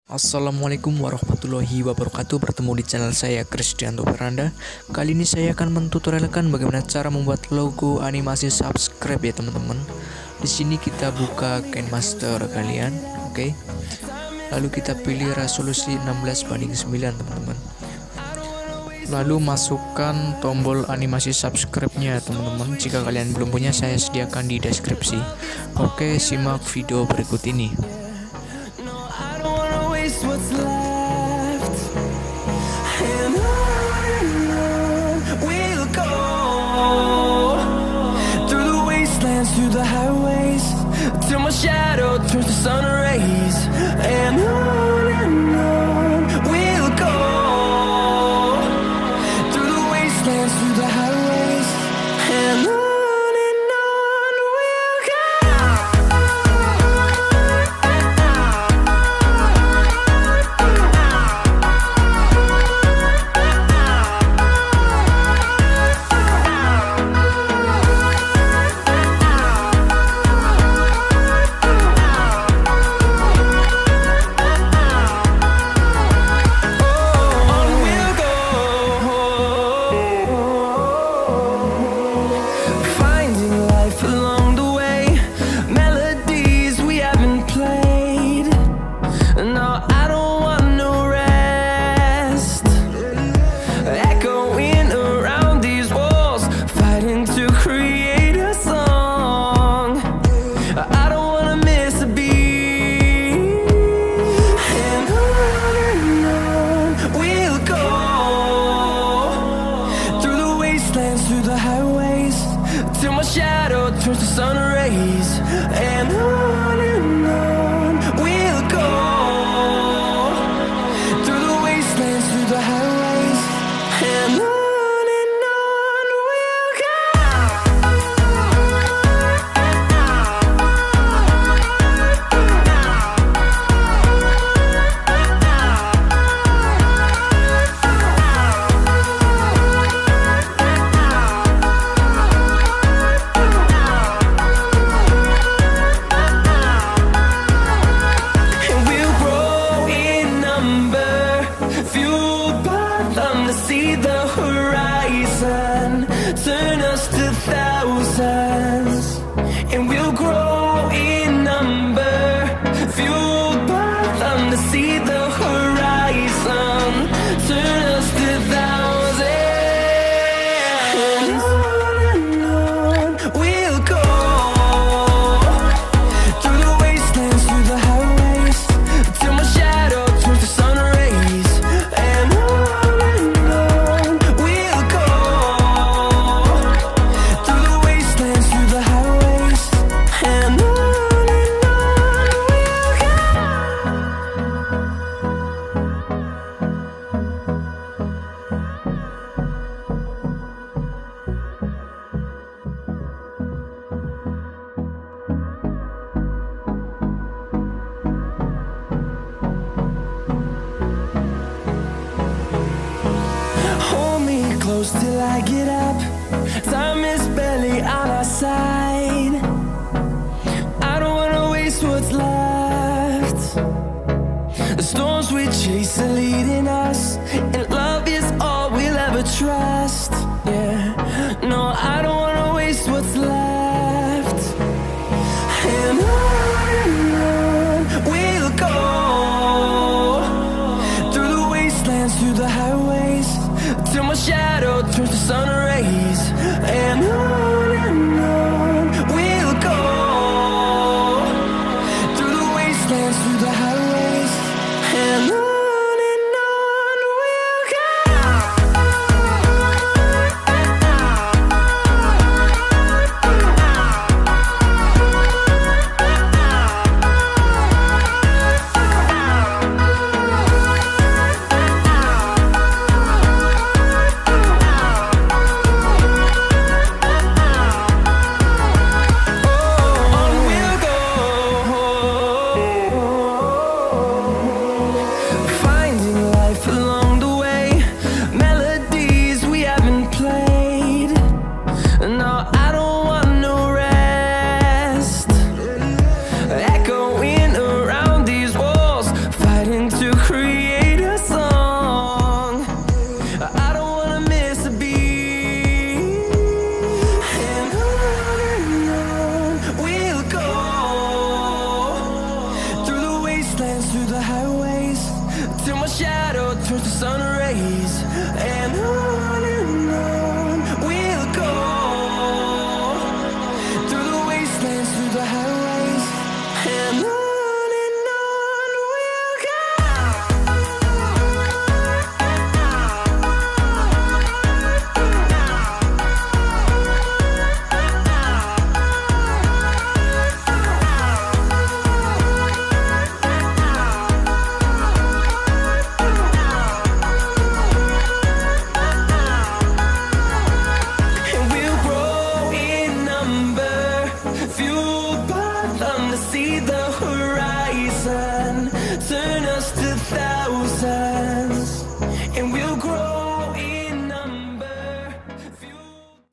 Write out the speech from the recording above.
Assalamualaikum warahmatullahi wabarakatuh. Bertemu di channel saya Kristianto Veranda. Kali ini saya akan mentutorialkan bagaimana cara membuat logo animasi subscribe ya teman-teman. Di sini kita buka KineMaster kalian, oke. Lalu kita pilih resolusi 16:9 teman-teman. Lalu masukkan tombol animasi subscribe-nya teman-teman. Jika kalian belum punya, saya sediakan di deskripsi. Oke, simak video berikut ini. What's left, and on we'll go, through the wastelands, through the highways, till my shadow turns to sun rays, and on we'll go, through the wastelands, through the highways, and on. Through the highways, till my shadow turns to sun rays, and on we'll go, through the wastelands, through the highways, and on. See the horizon, turn us to thousands, and we'll grow in number, fueled by them to see the horizon, turn us to thousands, and on we'll go, through the wastelands, through the highways, till my shadow turns to sun rays, and on. Close till I get up, time is barely on our side. I don't wanna waste what's left. The storms we chase are leading us, and love is all we'll ever trust. Yeah, no, I don't wanna waste what's left. And on we'll go, through the wastelands, through the highways, till my shadow turns to sun rays, and on we'll go, through the wastelands, through the highways, and on we'll go. to create a song. I don't wanna miss a beat. And on we'll go, through the wastelands, through the highways, till my shadow turns to sun rays. And on